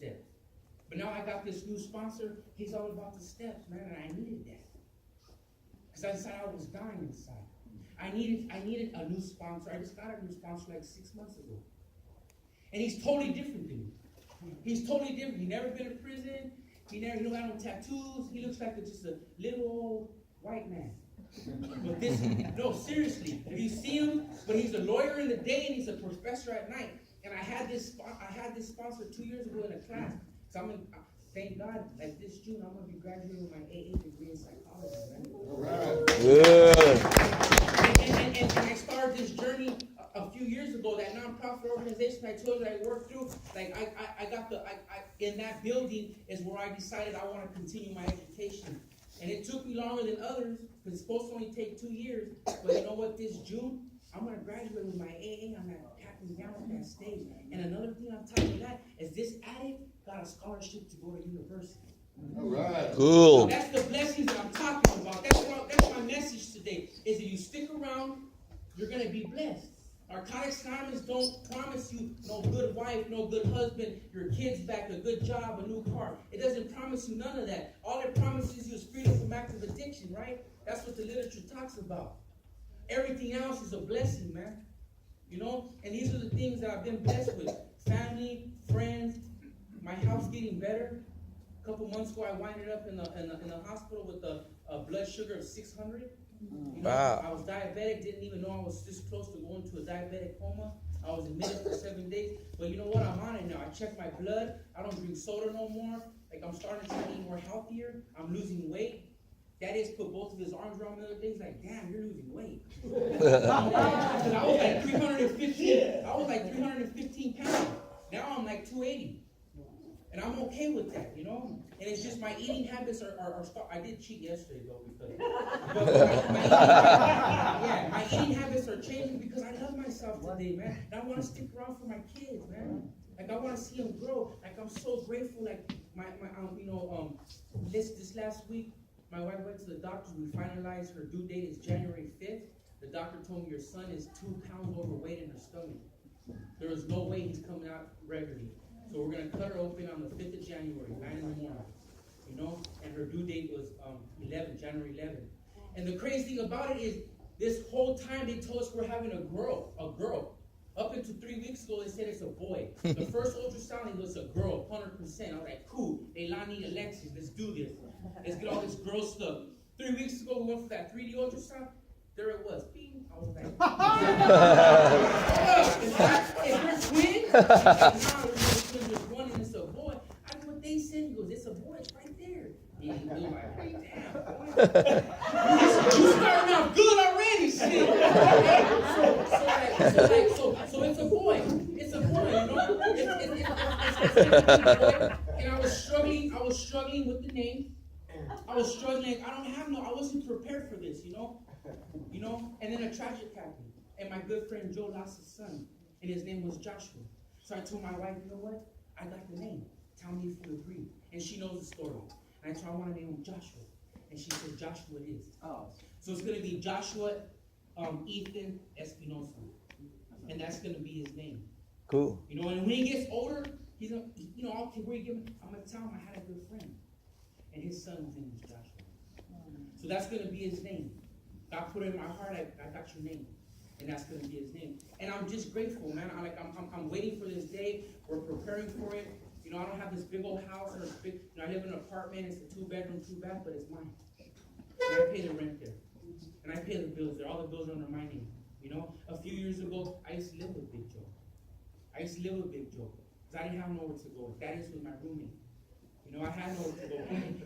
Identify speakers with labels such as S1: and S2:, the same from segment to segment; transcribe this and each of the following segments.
S1: steps. But now I got this new sponsor. He's all about the steps, man, and I needed that. Because I decided I was dying inside. I needed a new sponsor. I just got a new sponsor like 6 months ago. And he's totally different than me. He's totally different. He never been to prison. He don't got no tattoos. He looks like just a little old white man. But this, no, seriously. If you see him, but he's a lawyer in the day and he's a professor at night. And I had this sponsor 2 years ago in a class. So thank God, like this June, I'm gonna be graduating with my AA degree in psychology. Right? All right. Good. And I started this journey a few years ago. That nonprofit organization I told you that I worked through. Like I in that building is where I decided I want to continue my education. And it took me longer than others because it's supposed to only take 2 years. But you know what? This June, I'm gonna graduate with my AA. I'm not tapping down on that stage. And another thing on top of that is this addict got a scholarship to go to university.
S2: All right.
S1: Cool. So that's the blessings that I'm talking about. That's my message today. Is that you stick around, you're gonna be blessed. Narcotics Anonymous don't promise you no good wife, no good husband, your kids back, a good job, a new car. It doesn't promise you none of that. All it promises you is freedom from active addiction, right? That's what the literature talks about. Everything else is a blessing, man. You know? And these are the things that I've been blessed with. Family, friends, my house getting better. A couple months ago, I winded up in the hospital with a blood sugar of 600. You know, wow. I was diabetic, didn't even know I was this close to going to a diabetic coma. I was admitted for 7 days. But you know what? I'm on it now. I check my blood. I don't drink soda no more. Like, I'm starting to eat more healthier. I'm losing weight. Daddy's put both of his arms around me the other day. He's like, damn, you're losing weight. I was like 315 pounds. Now I'm like 280. And I'm okay with that, you know? And it's just my eating habits are I did cheat yesterday, though, because my eating habits are changing because I love myself today, man. And I want to stick around for my kids, man. Like, I want to see them grow. Like, I'm so grateful. Like, this last week, my wife went to the doctor. We finalized her due date is January 5th. The doctor told me your son is 2 pounds overweight in her stomach. There is no way he's coming out regularly. So we're going to cut her open on the 5th of January, 9 in the morning, you know, and her due date was January 11th. And the crazy thing about it is, this whole time they told us we're having a girl. Up until 3 weeks ago, they said it's a boy. The first ultrasound, it was a girl, 100%. I was like, cool, Leilani, Alexis, let's do this. Let's get all this girl stuff. 3 weeks ago, we went for that 3D ultrasound. There it was. Bing. I was like, is there twins? There's one and it's a boy. I know what they said. He goes, it's a boy. It's right there. He was like, damn, boy. You starting off good already, shit. So it's a boy. It's a boy, you know? And I was struggling with the name. I was struggling. I wasn't prepared for this, you know? And then a tragic happened. And my good friend Joe lost his son. And his name was Joshua. So I told my wife, you know what? I got the name. Tell me if you agree. And she knows the story. And I told her I want to name him Joshua. And she said, Joshua it is. Oh. So it's going to be Joshua Ethan Espinoza. And that's going to be his name.
S3: Cool.
S1: You know, and when he gets older, he's going to, you know, I'm going to tell him I had a good friend. And his son's name is Joshua. So that's going to be his name. God put it in my heart, I got your name. And that's going to be his name. And I'm just grateful, man. I'm waiting for this day. We're preparing for it. You know, I don't have this big old house. I live in an apartment. It's a 2-bedroom, 2-bath, but it's mine. And I pay the rent there. And I pay the bills there. All the bills are under my name. You know, a few years ago, I used to live with Big Joe. Because I didn't have nowhere to go. Daddy's was my roommate. You know, I had nowhere to go.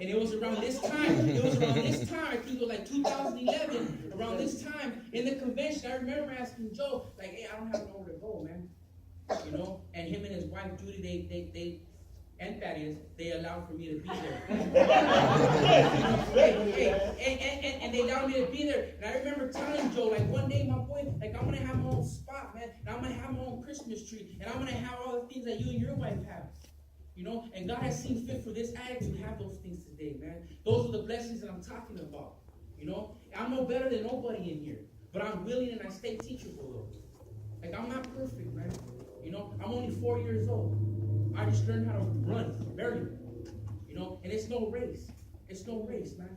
S1: And it was around this time. I think it was like 2011. Around this time, in the convention, I remember asking Joe, like, hey, I don't have nowhere to go, man. You know, and him and his wife, Judy, they allowed for me to be there. And they allowed me to be there. And I remember telling Joe, like, one day, my boy, like, I'm going to have my own spot, man. And I'm going to have my own Christmas tree. And I'm going to have all the things that you and your wife have. You know, and God has seen fit for this addict to have those things today, man. Those are the blessings that I'm talking about. You know, I'm no better than nobody in here. But I'm willing and I stay teachable, though. Like, I'm not perfect, man. You know, I'm only 4 years old. I just learned how to run, barely. You know, and it's no race. It's no race, man.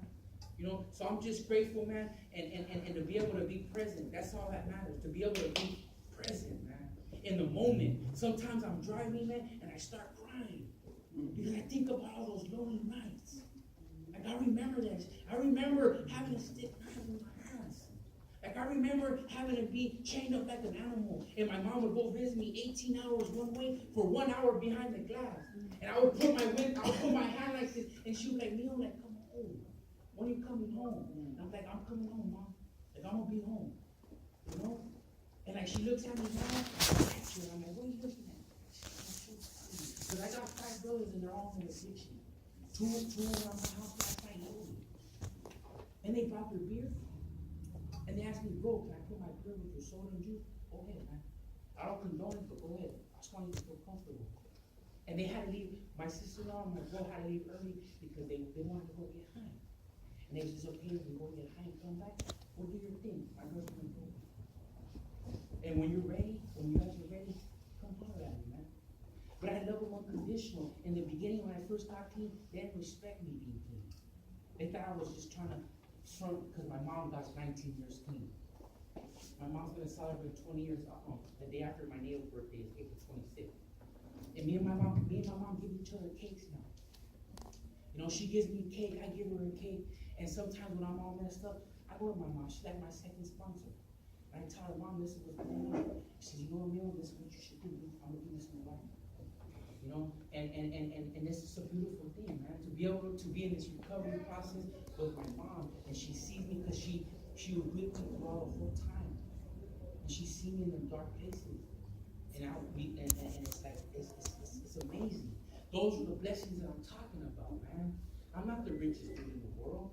S1: You know, so I'm just grateful, man, and to be able to be present. That's all that matters. To be able to be present, man. In the moment. Sometimes I'm driving, man, and I start crying. Because I think about all those lonely nights. Like, I remember that. I remember having a stick knife in my hands. Like, I remember having to be chained up like an animal. And my mom would go visit me 18 hours one way for 1 hour behind the glass. And I would put my hand like this, and she would like, Neil, like, come home. When are you coming home? And I'm like, I'm coming home, Mom. Like, I'm gonna be home. You know? And like, she looks at me now, and I'm like, what are you looking at? Because I got 5 brothers and they're all in addiction. Two around my house last night, and they brought their beer. And they asked me, bro, can I put my beer with your soda and juice? Go ahead, man. I don't condone it, but go ahead. I just want you to feel comfortable. And they had to leave. My sister-in-law and my bro had to leave early because they wanted to go get high. And they said, okay, we go get high and come back. We'll do your thing. My brother's gonna go. And when you're ready, when you guys are ready, come holler at me, man. But I love them unconditional. In the beginning, when I first got clean, they didn't respect me being clean. They thought I was just trying to front because my mom got 19 years clean. My mom's gonna celebrate 20 years the day after my nail's birthday is April 26th. And me and my mom give each other cakes now. You know, she gives me cake, I give her a cake. And sometimes when I'm all messed up, I go to my mom. She's like my second sponsor. And I tell her, Mom, this is what's going on. She says, you know what, Neil, this is what you should do. I'm gonna do this in my life. You know, and this is a beautiful thing, man. To be able to be in this recovery process with my mom, and she sees me because she was with me throughout the whole time. And she sees me in the dark places. And it's like it's amazing. Those are the blessings that I'm talking about, man. I'm not the richest dude in the world,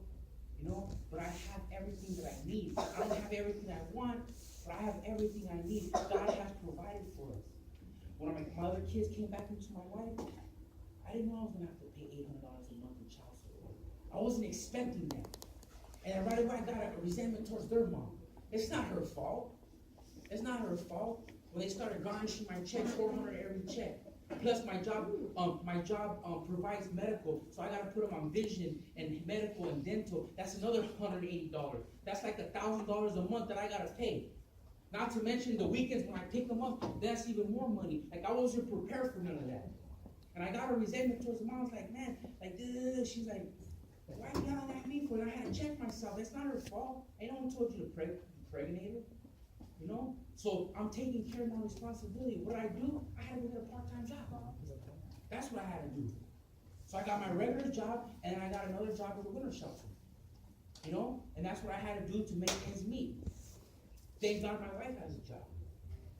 S1: you know, but I have everything that I need. I don't have everything I want, but I have everything I need. God has provided for us. When my other kids came back into my life, I didn't know I was gonna have to pay $800 a month in child support. I wasn't expecting that. And right away I got a resentment towards their mom. It's not her fault. It's not her fault. When they started garnishing my check, $400 every check. Plus my job provides medical, so I gotta put them on vision and medical and dental. That's another $180. That's like $1,000 a month that I gotta pay. Not to mention the weekends when I pick them up, that's even more money. Like I wasn't prepared for none of that. And I got a resentment towards the mom. I was like, man, like she's like, why are you yelling at me for it? I had to check myself. That's not her fault. Ain't no one told you to pregnate her. You know? So I'm taking care of my responsibility. What I do, I had to get a part-time job. That's what I had to do. So I got my regular job, and then I got another job at the winter shelter. You know? And that's what I had to do to make ends meet. Thank God my wife has a job.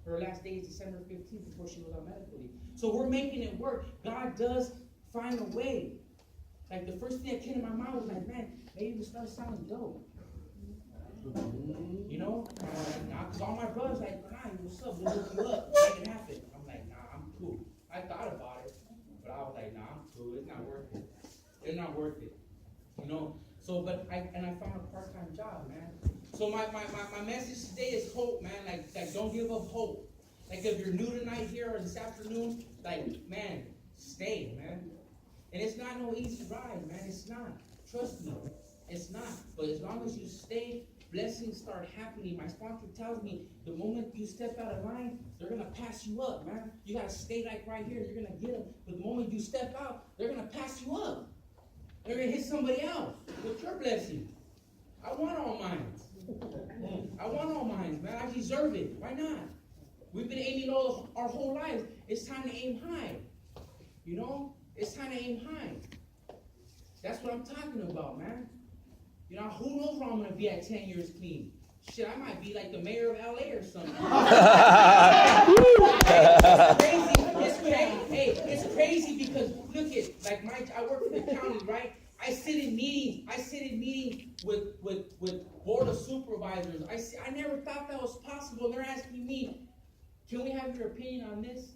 S1: Her last day is December 15th before she goes on medical leave. So we're making it work. God does find a way. Like the first thing that came to my mind was like, man, maybe we start selling dope. You know? Nah, because all my brothers like, nah, what's up? We'll look you up. Make it happen. I'm like, nah, I'm cool. I thought about it, but I was like, nah, I'm cool. It's not worth it. It's not worth it. You know? So, but I found a part-time job, man. So my message today is hope, man. Like don't give up hope. Like if you're new tonight here or this afternoon, like, man, stay, man. And it's not no easy ride, man. It's not. Trust me. It's not. But as long as you stay, blessings start happening. My sponsor tells me the moment you step out of line, they're going to pass you up, man. You got to stay like right here. You're going to get them. But the moment you step out, they're going to pass you up. They're going to hit somebody else with your blessing. I want all mine. I want all mine, man. I deserve it. Why not? We've been aiming low our whole lives. It's time to aim high. You know? It's time to aim high. That's what I'm talking about, man. You know, who knows where I'm going to be at 10 years clean? Shit, I might be like the mayor of LA or something. It's crazy. It's crazy because, look at, like I work for the county, right? I sit in meetings with board of supervisors. I never thought that was possible. They're asking me, can we have your opinion on this?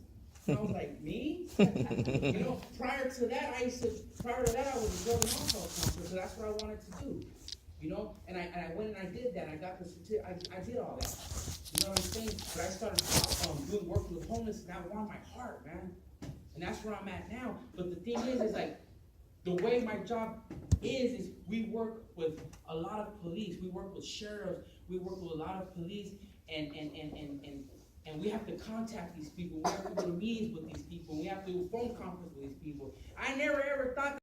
S1: And I was like, me? You know, prior to that, I was a drug and alcohol counselor, so that's what I wanted to do. You know, and I went and I did that. I got the certificate. I did all that. You know what I'm saying? But I started doing work with homeless, and that warmed my heart, man. And And that's where I'm at now. But the thing is like, the way my job is we work with a lot of police, we work with sheriffs, we work with a lot of police, and we have to contact these people, we have to go to meetings with these people, we have to do phone conference with these people. I never ever thought